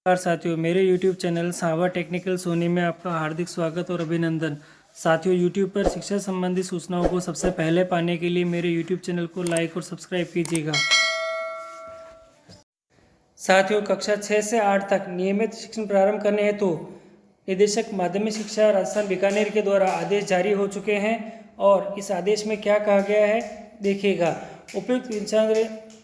नमस्कार साथियों, मेरे YouTube चैनल सावा टेक्निकल सोनी में आपका हार्दिक स्वागत और अभिनंदन। साथियों, YouTube पर शिक्षा संबंधी सूचनाओं को सबसे पहले पाने के लिए मेरे YouTube चैनल को लाइक और सब्सक्राइब कीजिएगा। साथियों, कक्षा 6 से 8 तक नियमित शिक्षण प्रारंभ करने हेतु निदेशक माध्यमिक शिक्षा राजस्थान बीकानेर के द्वारा आदेश जारी हो चुके हैं और इस आदेश में क्या कहा गया है देखिएगा। उपयुक्त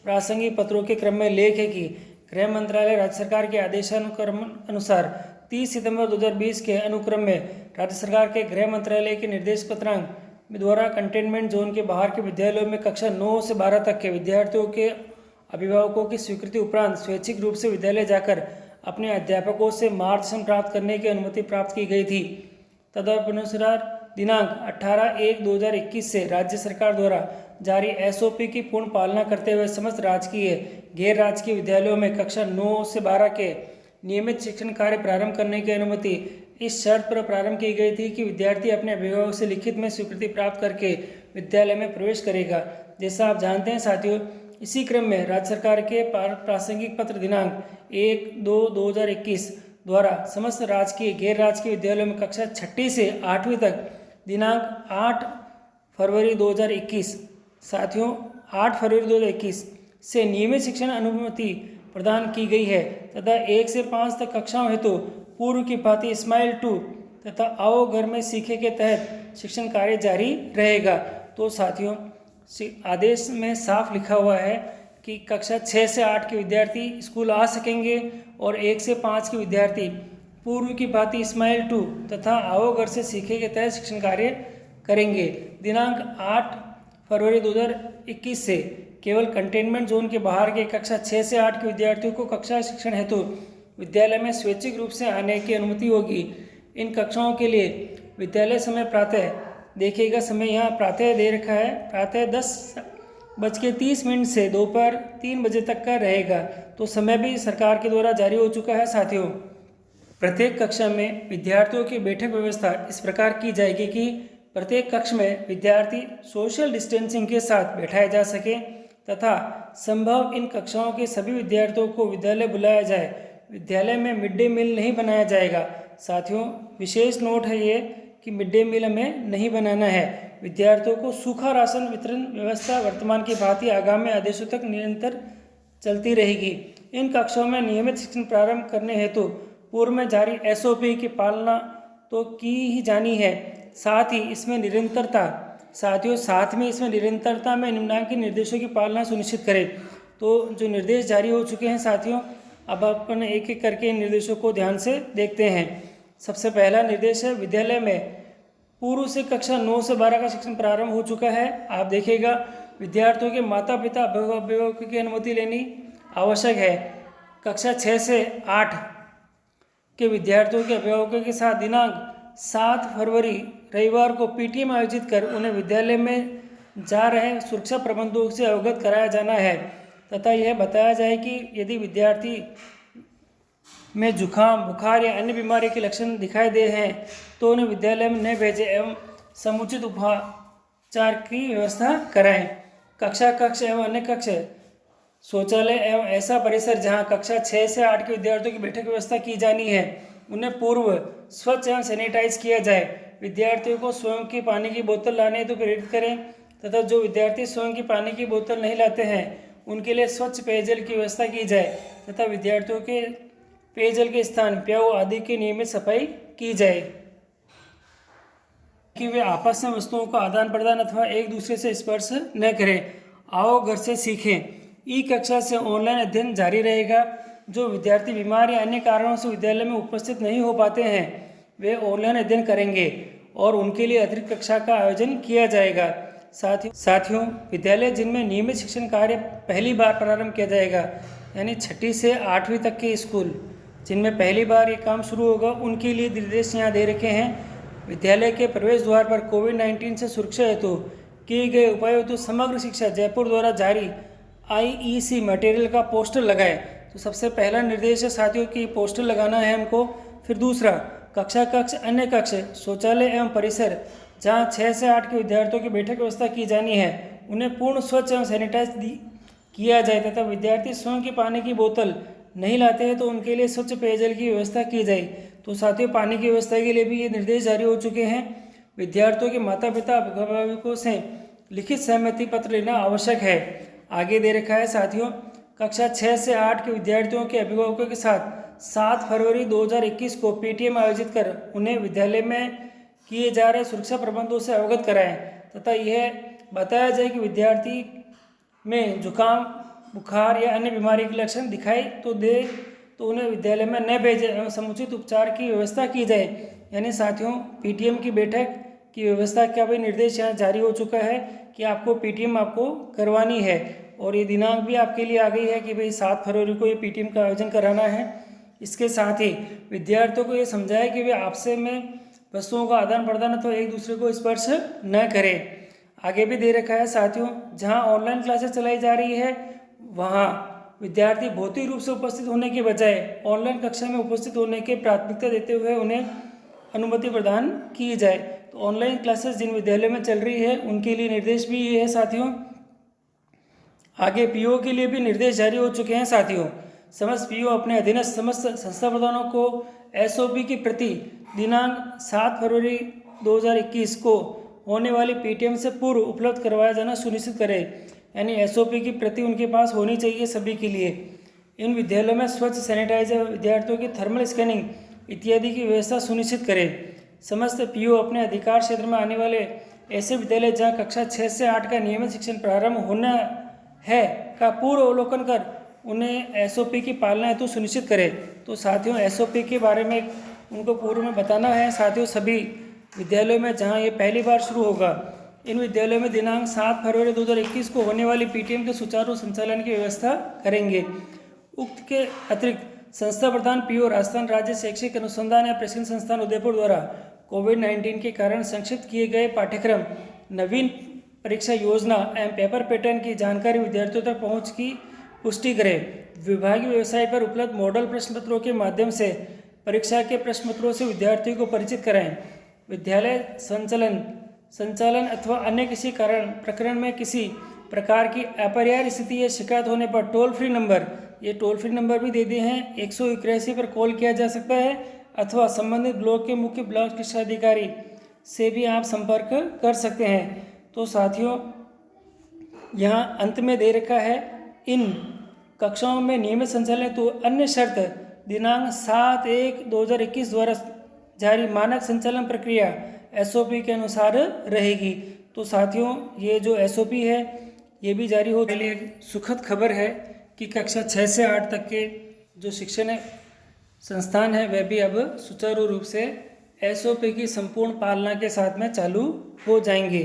प्रासंगिक पत्रों के क्रम में लेख है कि गृह मंत्रालय राज्य सरकार के आदेशानुक्रम अनुसार 30 सितंबर 2020 के अनुक्रम में राज्य सरकार के गृह मंत्रालय के निर्देश पत्रांक द्वारा कंटेनमेंट जोन के बाहर के विद्यालयों में कक्षा 9 से 12 तक के विद्यार्थियों के अभिभावकों की स्वीकृति उपरांत स्वैच्छिक रूप से विद्यालय जाकर अपने अध्यापकों से मार्गदर्शन प्राप्त करने की अनुमति प्राप्त की गई थी। तदनुसार दिनांक 18/1/2021 से राज्य सरकार द्वारा जारी एसओपी की पूर्ण पालना करते हुए समस्त राजकीय गैर राजकीय विद्यालयों में कक्षा 9 से 12 के नियमित शिक्षण कार्य प्रारंभ करने की अनुमति इस शर्त पर प्रारंभ की गई थी कि विद्यार्थी अपने अभिभावक से लिखित में स्वीकृति प्राप्त करके विद्यालय में प्रवेश करेगा। जैसा आप जानते हैं साथियों, इसी क्रम में राज्य सरकार के प्रासंगिक पत्र दिनांक 1/2/2021 द्वारा समस्त राजकीय गैर राजकीय विद्यालयों में कक्षा 6ठी से 8वीं तक दिनांक 8 फरवरी 2021 साथियों 8 फरवरी 2021 से नियमित शिक्षण अनुमति प्रदान की गई है तथा 1 से 5 तक कक्षाओं हेतु पूर्व की भांति स्माइल 2 तथा आओ घर में सीखे के तहत शिक्षण कार्य जारी रहेगा। तो साथियों, आदेश में साफ लिखा हुआ है कि कक्षा 6 से 8 के विद्यार्थी स्कूल आ सकेंगे और 1 से 5 के विद्यार्थी पूर्व की भांति स्माइल 2 तथा आओ घर से सीखे के तहत शिक्षण कार्य करेंगे। दिनांक 8 फरवरी 2021 से केवल कंटेनमेंट जोन के बाहर के कक्षा 6 से 8 के विद्यार्थियों को कक्षा शिक्षण हेतु विद्यालय में स्वैच्छिक रूप से आने की अनुमति होगी। इन कक्षाओं के लिए विद्यालय समय प्रातः देखिएगा, समय यहाँ प्रातः दे रखा है, प्रातः 10:30 से दोपहर 3 बजे तक का रहेगा। तो समय भी सरकार के द्वारा जारी हो चुका है। साथियों, प्रत्येक कक्षा में विद्यार्थियों की बैठक व्यवस्था इस प्रकार की जाएगी कि प्रत्येक कक्ष में विद्यार्थी सोशल डिस्टेंसिंग के साथ बैठाए जा सके तथा संभव इन कक्षाओं के सभी विद्यार्थियों को विद्यालय बुलाया जाए। विद्यालय में मिड डे मील नहीं बनाया जाएगा। साथियों, विशेष नोट है ये कि मिड डे मील हमें नहीं बनाना है। विद्यार्थियों को सूखा राशन वितरण व्यवस्था वर्तमान की भांति आगामी आदेशों तक निरंतर चलती रहेगी। इन कक्षाओं में नियमित शिक्षण प्रारंभ करने हेतु पूर्व में जारी एसओपी की पालना तो की ही जानी है, साथ ही इसमें निरंतरता में निम्नलिखित निर्देशों की पालना सुनिश्चित करें। तो जो निर्देश जारी हो चुके हैं साथियों, अब अपन एक एक करके इन निर्देशों को ध्यान से देखते हैं। सबसे पहला निर्देश है, विद्यालय में पूर्व से कक्षा 9 से 12 का शिक्षण प्रारंभ हो चुका है। आप देखिएगा, विद्यार्थियों के माता पिता अभिभावकों की अनुमति लेनी आवश्यक है। कक्षा 6 से 8 के विद्यार्थियों के अभिभावकों के साथ दिनांक 7 फरवरी रविवार को पीटीएम आयोजित कर उन्हें विद्यालय में जा रहे सुरक्षा प्रबंधों से अवगत कराया जाना है तथा यह बताया जाए कि यदि विद्यार्थी में जुखाम, बुखार या अन्य बीमारी के लक्षण दिखाई दे हैं तो उन्हें विद्यालय में न भेजें एवं समुचित उपचार की व्यवस्था कराएं। कक्ष एवं अन्य कक्ष, शौचालय एवं ऐसा परिसर जहां कक्षा 6 से 8 के विद्यार्थियों की बैठक व्यवस्था की जानी है उन्हें पूर्व स्वच्छ एवं सैनिटाइज किया जाए। विद्यार्थियों को स्वयं की पानी की बोतल लाने हेतु प्रेरित करें तथा जो विद्यार्थी स्वयं की पानी की बोतल नहीं लाते हैं उनके लिए स्वच्छ पेयजल की व्यवस्था की जाए तथा विद्यार्थियों के पेयजल के स्थान, प्याऊ आदि की नियमित सफाई की जाए कि वे आपस में वस्तुओं का आदान प्रदान अथवा एक दूसरे से स्पर्श न करें। आओ घर से सीखें। ई कक्षा से ऑनलाइन अध्ययन जारी रहेगा। जो विद्यार्थी बीमार या अन्य कारणों से विद्यालय में उपस्थित नहीं हो पाते हैं वे ऑनलाइन अध्ययन करेंगे और उनके लिए अतिरिक्त कक्षा का आयोजन किया जाएगा। साथियों, विद्यालय जिनमें नियमित शिक्षण कार्य पहली बार प्रारंभ किया जाएगा, यानी 6ठी से 8वीं तक के स्कूल जिनमें पहली बार ये काम शुरू होगा, उनके लिए निर्देश यहाँ दे रखे हैं। विद्यालय के प्रवेश द्वार पर कोविड-19 से सुरक्षा हेतु किए गए उपायों हेतु समग्र शिक्षा जयपुर द्वारा जारी IEC मटेरियल का पोस्टर लगाए। तो सबसे पहला निर्देश है साथियों कि पोस्टर लगाना है हमको। फिर दूसरा, कक्ष, अन्य कक्ष, शौचालय एवं परिसर जहाँ 6 से 8 के विद्यार्थियों की बैठक व्यवस्था की जानी है उन्हें पूर्ण स्वच्छ एवं सैनिटाइज किया जाए तथा विद्यार्थी स्वयं की पानी की बोतल नहीं लाते हैं तो उनके लिए स्वच्छ पेयजल की व्यवस्था की जाए। तो साथियों, पानी की व्यवस्था के लिए भी ये निर्देश जारी हो चुके हैं। विद्यार्थियों के माता पिता अभिभावकों से लिखित सहमति पत्र लेना आवश्यक है। आगे दे रखा है साथियों, कक्षा 6 से 8 के विद्यार्थियों के अभिभावकों के साथ 7 फरवरी 2021 को पीटीएम आयोजित कर उन्हें विद्यालय में किए जा रहे सुरक्षा प्रबंधों से अवगत कराएं तथा यह बताया जाए कि विद्यार्थी में जुकाम, बुखार या अन्य बीमारी के लक्षण दिखाई तो उन्हें विद्यालय में न भेजें एवं समुचित उपचार की व्यवस्था की जाए। यानी साथियों, पीटीएम की बैठक की व्यवस्था का भी निर्देश यहाँ जारी हो चुका है कि आपको पीटीएम आपको करवानी है। और ये दिनांक भी आपके लिए आ गई है कि भाई 7 फरवरी को ये पीटीएम का आयोजन कराना है। इसके साथ ही विद्यार्थियों को ये समझाया कि वे आपसे में वस्तुओं का आदान प्रदान अथवा एक दूसरे को स्पर्श न करें। आगे भी दे रखा है साथियों, जहां ऑनलाइन क्लासेस चलाई जा रही है वहां विद्यार्थी भौतिक रूप से उपस्थित होने के बजाय ऑनलाइन कक्षा में उपस्थित होने के प्राथमिकता देते हुए उन्हें अनुमति प्रदान की जाए। तो ऑनलाइन क्लासेस जिन विद्यालयों में चल रही है उनके लिए निर्देश भी ये है साथियों। आगे पीओ के लिए भी निर्देश जारी हो चुके हैं साथियों। समस्त पीओ अपने अधीनस्थ समस्त संस्था प्रधानों को एसओपी की प्रति दिनांक 7 फरवरी 2021 को होने वाली पीटीएम से पूर्व उपलब्ध करवाया जाना सुनिश्चित करें। यानी एसओपी की प्रति उनके पास होनी चाहिए सभी के लिए। इन विद्यालयों में स्वच्छ सैनिटाइजर, विद्यार्थियों की थर्मल स्कैनिंग इत्यादि की व्यवस्था सुनिश्चित करें। समस्त पीओ अपने अधिकार क्षेत्र में आने वाले ऐसे विद्यालय जहां कक्षा 6 से 8 का नियमित शिक्षण प्रारंभ होना है का पूर्व अवलोकन कर उन्हें एसओपी की पालना हेतु सुनिश्चित करें। तो साथियों, एसओपी के बारे में उनको पूर्व में बताना है साथियों। सभी विद्यालयों में जहां ये पहली बार शुरू होगा, इन विद्यालयों में दिनांक 7 फरवरी 2021 को होने वाली पीटीएम के सुचारू संचालन की व्यवस्था करेंगे। उक्त के अतिरिक्त संस्था प्रधान पीओ राजस्थान राज्य शैक्षिक अनुसंधान या प्रशिक्षण संस्थान उदयपुर द्वारा कोविड-19 के कारण संक्षिप्त किए गए पाठ्यक्रम, नवीन परीक्षा योजना एवं पेपर पैटर्न की जानकारी विद्यार्थियों तक पहुंच की पुष्टि करें। विभागीय वेबसाइट पर उपलब्ध मॉडल प्रश्न पत्रों के माध्यम से परीक्षा के प्रश्न पत्रों से विद्यार्थियों को परिचित कराएं। विद्यालय संचालन अथवा अन्य किसी प्रकरण में किसी प्रकार की अपरिहार्य स्थिति या शिकायत होने पर टोल फ्री नंबर, ये टोल फ्री नंबर भी दे दिए हैं, 181 पर कॉल किया जा सकता है अथवा संबंधित ब्लॉक के मुख्य ब्लॉक शिक्षा अधिकारी से भी आप संपर्क कर सकते हैं। तो साथियों, यहाँ अंत में दे रखा है, इन कक्षाओं में नियमित संचालन तो अन्य शर्त दिनांक 7/1/2021 द्वारा जारी मानक संचालन प्रक्रिया एसओपी के अनुसार रहेगी। तो साथियों, ये जो एसओपी है ये भी जारी हो गई। सुखद खबर है कि कक्षा 6 से 8 तक के जो शिक्षण संस्थान है वह भी अब सुचारू रूप से एसओपी की संपूर्ण पालना के साथ में चालू हो जाएंगे।